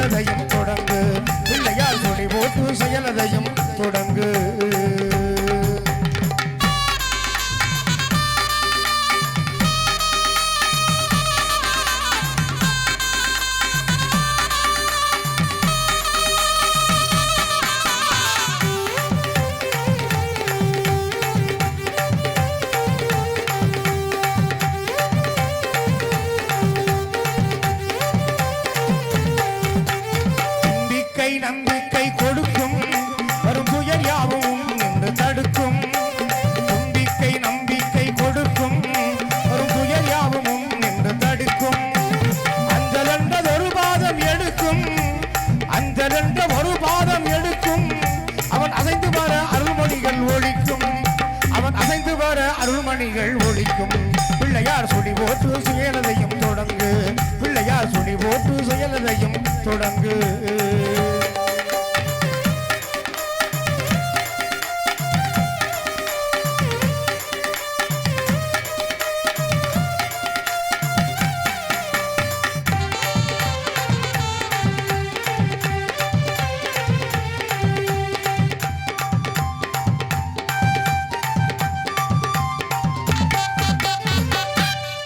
செயலதையும் தொடங்கு பிள்ளையார் சொல்லி போட்டு செயலதையும் தொடங்கு நம்பிக்கை கொடுக்கும் வரும் துயர் யாவும் நின்று தடுக்கும் நம்பிக்கை நம்பிக்கை கொடுக்கும் வரும் துயர் யாவும் நின்று தடுக்கும் அஞ்சலென்ற ஒரு பாதம் எடுக்கும் அஞ்சலென்ற ஒரு பாதம் எடுக்கும் அவன் அசைந்து வர அருள்மணிகள் ஒழிக்கும் அவன் அசைந்து வர அருள்மணிகள் ஒழிக்கும் பிள்ளையார் சொல்லி போட்டு செயலதையும் தொடங்கு பிள்ளையார் சொல்லி போட்டு செயலதையும் தொடங்கு